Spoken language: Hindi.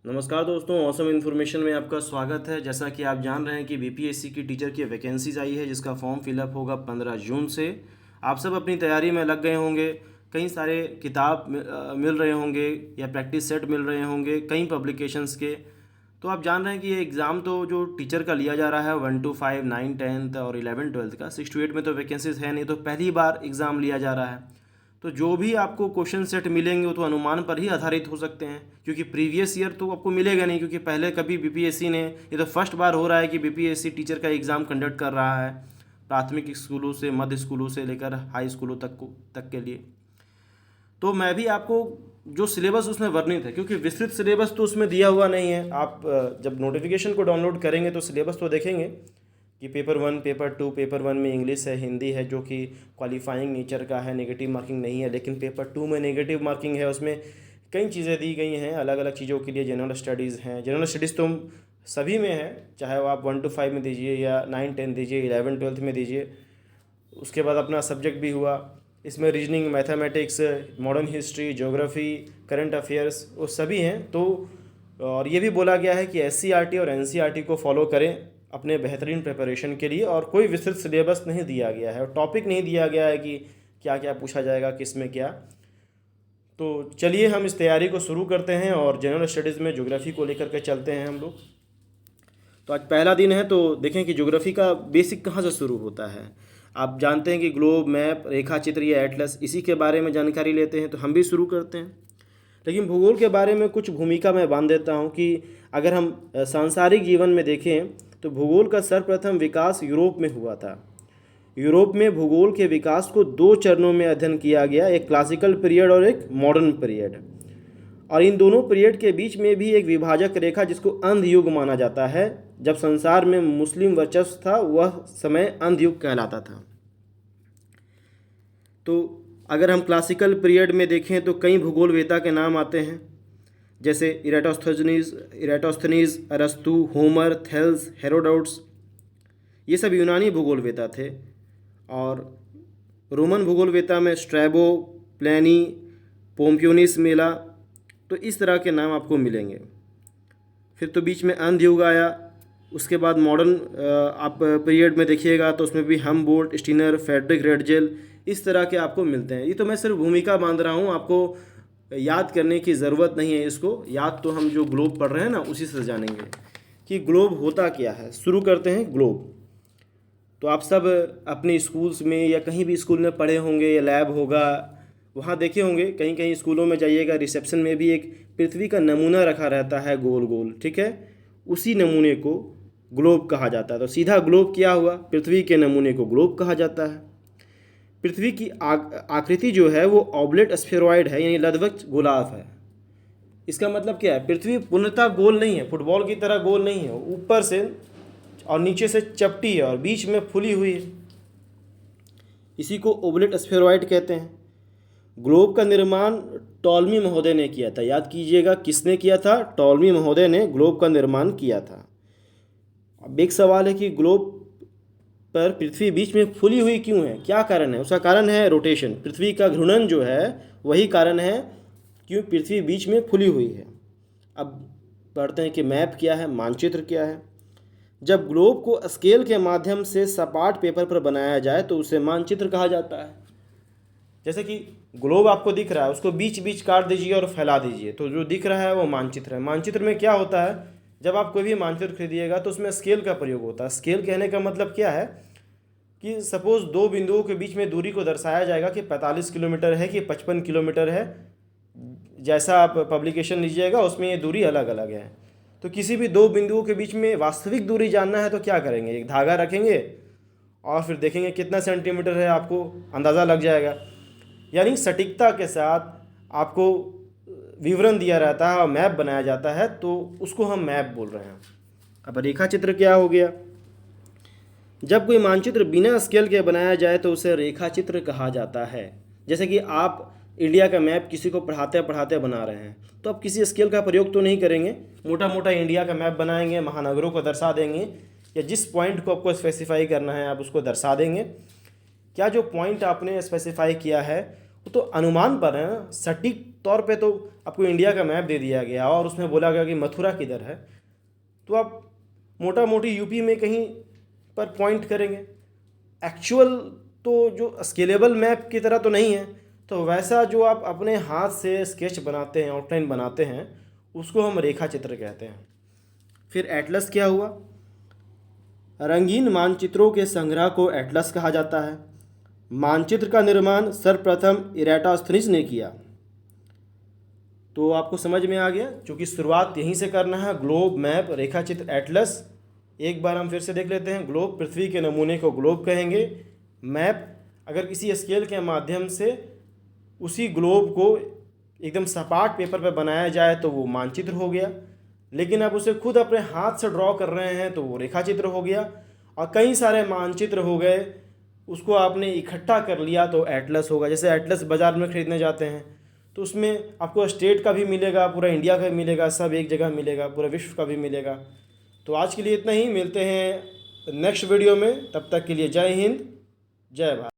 नमस्कार दोस्तों, औसम इन्फॉर्मेशन में आपका स्वागत है। जैसा कि आप जान रहे हैं कि बीपीएससी की टीचर की वैकेंसीज आई है, जिसका फॉर्म फिलअप होगा 15 जून से। आप सब अपनी तैयारी में लग गए होंगे। कई सारे किताब मिल रहे होंगे या प्रैक्टिस सेट मिल रहे होंगे कई पब्लिकेशंस के। तो आप जान रहे हैं कि ये एग्ज़ाम तो जो टीचर का लिया जा रहा है 1 to 5, 9, 10th और 11, 12th का, 6 to 8 में तो वैकेंसीज है नहीं, तो पहली बार एग्ज़ाम लिया जा रहा है। तो जो भी आपको क्वेश्चन सेट मिलेंगे वो तो अनुमान पर ही आधारित हो सकते हैं, क्योंकि प्रीवियस ईयर तो आपको मिलेगा नहीं, क्योंकि पहले कभी बीपीएससी ने, ये तो फर्स्ट बार हो रहा है कि बीपीएससी टीचर का एग्ज़ाम कंडक्ट कर रहा है, प्राथमिक स्कूलों से, मध्य स्कूलों से लेकर हाई स्कूलों तक के लिए। तो मैं भी आपको जो सिलेबस उसमें वर्णित है, क्योंकि विस्तृत सिलेबस तो उसमें दिया हुआ नहीं है। आप जब नोटिफिकेशन को डाउनलोड करेंगे तो सिलेबस तो देखेंगे कि पेपर 1, पेपर 2, पेपर 1 में इंग्लिश है, हिंदी है, जो कि क्वालिफाइंग नेचर का है, नेगेटिव मार्किंग नहीं है। लेकिन पेपर 2 में नेगेटिव मार्किंग है, उसमें कई चीज़ें दी गई हैं अलग अलग चीज़ों के लिए। जनरल स्टडीज़ हैं, जनरल स्टडीज़ तो सभी में है, चाहे वो आप 1 to 5 में दीजिए या 9, 10 दीजिए, 11, 12th में दीजिए। उसके बाद अपना सब्जेक्ट भी हुआ, इसमें reasoning, mathematics, modern history, geography, current affairs, वो सभी हैं। तो और ये भी बोला गया है कि एससीईआरटी और एनसीईआरटी को फॉलो करें अपने बेहतरीन प्रिपरेशन के लिए। और कोई विस्तृत सिलेबस नहीं दिया गया है और टॉपिक नहीं दिया गया है कि क्या क्या पूछा जाएगा, किस में क्या। तो चलिए हम इस तैयारी को शुरू करते हैं और जनरल स्टडीज़ में ज्योग्राफी को लेकर के चलते हैं हम लोग। तो आज पहला दिन है, तो देखें कि ज्योग्राफी का बेसिक कहाँ से शुरू होता है। आप जानते हैं कि ग्लोब, मैप, रेखा चित्र या एटलस, इसी के बारे में जानकारी लेते हैं, तो हम भी शुरू करते हैं। लेकिन भूगोल के बारे में कुछ भूमिका मैं बांध देता हूँ कि अगर हम सांसारिक जीवन में देखें तो भूगोल का सर्वप्रथम विकास यूरोप में हुआ था। यूरोप में भूगोल के विकास को 2 चरणों में अध्ययन किया गया, एक क्लासिकल पीरियड और एक मॉडर्न पीरियड। और इन दोनों पीरियड के बीच में भी एक विभाजक रेखा, जिसको अंध युग माना जाता है। जब संसार में मुस्लिम वर्चस्व था, वह समय अंध युग कहलाता था। तो अगर हम क्लासिकल पीरियड में देखें तो कई भूगोलवेता के नाम आते हैं, जैसे इराटोस्थनीज, अरस्तु, होमर, थेल्स, हेरोडोट्स, ये सब यूनानी भूगोलवेता थे। और रोमन भूगोलवेता में स्ट्रैबो, प्लेनी, पोम्पियोनिस मेला, तो इस तरह के नाम आपको मिलेंगे। फिर तो बीच में अंध युग आया। उसके बाद मॉडर्न आप पीरियड में देखिएगा तो उसमें भी हमबोल्ट, स्टीनर, फ्रेडरिक रेडजेल, इस तरह के आपको मिलते हैं। ये तो मैं सिर्फ भूमिका बांध रहा हूँ, आपको याद करने की ज़रूरत नहीं है। इसको याद तो हम जो ग्लोब पढ़ रहे हैं ना, उसी से जानेंगे कि ग्लोब होता क्या है। शुरू करते हैं ग्लोब। तो आप सब अपने स्कूल्स में या कहीं भी स्कूल में पढ़े होंगे या लैब होगा, वहाँ देखे होंगे। कहीं कहीं स्कूलों में जाइएगा, रिसेप्शन में भी एक पृथ्वी का नमूना रखा रहता है, गोल गोल, ठीक है। उसी नमूने को ग्लोब कहा जाता है। तो सीधा ग्लोब क्या हुआ, पृथ्वी के नमूने को ग्लोब कहा जाता है। पृथ्वी की आकृति जो है वो ऑब्लेट स्फेरॉइड है, यानी लदवक गोलार्ध है। इसका मतलब क्या है, पृथ्वी पूर्णतः गोल नहीं है, फुटबॉल की तरह गोल नहीं है, ऊपर से और नीचे से चपटी है और बीच में फुली हुई है। इसी को ओबलेट स्फेरॉइड कहते हैं। ग्लोब का निर्माण टॉलमी महोदय ने किया था। याद कीजिएगा, किसने किया था? टॉलमी महोदय ने ग्लोब का निर्माण किया था। अब एक सवाल है कि ग्लोब पर पृथ्वी बीच में फुली हुई क्यों है, क्या कारण है? उसका कारण है रोटेशन, पृथ्वी का घूर्णन जो है वही कारण है क्यों पृथ्वी बीच में फुली हुई है। अब पढ़ते हैं कि मैप क्या है, मानचित्र क्या है। जब ग्लोब को स्केल के माध्यम से सपाट पेपर पर बनाया जाए तो उसे मानचित्र कहा जाता है। जैसे कि ग्लोब आपको दिख रहा है, उसको बीच बीच काट दीजिए और फैला दीजिए, तो जो दिख रहा है वो मानचित्र है। मानचित्र में क्या होता है, जब आप कोई भी मानचित्र खरीदिएगा तो उसमें स्केल का प्रयोग होता है। स्केल कहने का मतलब क्या है कि सपोज़ 2 बिंदुओं के बीच में दूरी को दर्शाया जाएगा कि 45 किलोमीटर है कि 55 किलोमीटर है। जैसा आप पब्लिकेशन लीजिएगा उसमें ये दूरी अलग अलग है। तो किसी भी 2 बिंदुओं के बीच में वास्तविक दूरी जानना है तो क्या करेंगे, एक धागा रखेंगे और फिर देखेंगे कितना सेंटीमीटर है, आपको अंदाज़ा लग जाएगा। यानी सटीकता के साथ आपको विवरण दिया रहता है और मैप बनाया जाता है, तो उसको हम मैप बोल रहे हैं। अब रेखा चित्र क्या हो गया? जब कोई मानचित्र बिना स्केल के बनाया जाए तो उसे रेखा चित्र कहा जाता है। जैसे कि आप इंडिया का मैप किसी को पढ़ाते पढ़ाते बना रहे हैं, तो आप किसी स्केल का प्रयोग तो नहीं करेंगे, मोटा मोटा इंडिया का मैप बनाएंगे, महानगरों को दर्शा देंगे, या जिस पॉइंट को आपको स्पेसिफाई करना है आप उसको दर्शा देंगे। क्या जो पॉइंट आपने स्पेसिफाई किया है वो तो अनुमान पर है ना, सटीक तौर पे तो आपको इंडिया का मैप दे दिया गया और उसमें बोला गया कि मथुरा किधर है, तो आप मोटा मोटी यूपी में कहीं पर पॉइंट करेंगे। एक्चुअल तो जो स्केलेबल मैप की तरह तो नहीं है, तो वैसा जो आप अपने हाथ से स्केच बनाते हैं, आउटलाइन बनाते हैं, उसको हम रेखा चित्र कहते हैं। फिर एटलस क्या हुआ? रंगीन मानचित्रों के संग्रह को एटलस कहा जाता है। मानचित्र का निर्माण सर्वप्रथम इराटोस्थनीज ने किया। तो आपको समझ में आ गया, क्योंकि शुरुआत यहीं से करना है। ग्लोब, मैप, रेखा चित्र, एटलस। एक बार हम फिर से देख लेते हैं। ग्लोब, पृथ्वी के नमूने को ग्लोब कहेंगे। मैप, अगर किसी स्केल के माध्यम से उसी ग्लोब को एकदम सपाट पेपर पर बनाया जाए तो वो मानचित्र हो गया, लेकिन आप उसे खुद अपने हाथ से ड्रॉ कर रहे हैं तो वो रेखा चित्र हो गया। और कई सारे मानचित्र हो गए, उसको आपने इकट्ठा कर लिया तो एटलस होगा। जैसे एटलस बाज़ार में ख़रीदने जाते हैं तो उसमें आपको स्टेट का भी मिलेगा, पूरा इंडिया का भी मिलेगा, सब एक जगह मिलेगा, पूरा विश्व का भी मिलेगा। तो आज के लिए इतना ही, मिलते हैं नेक्स्ट वीडियो में। तब तक के लिए जय हिंद, जय भारत।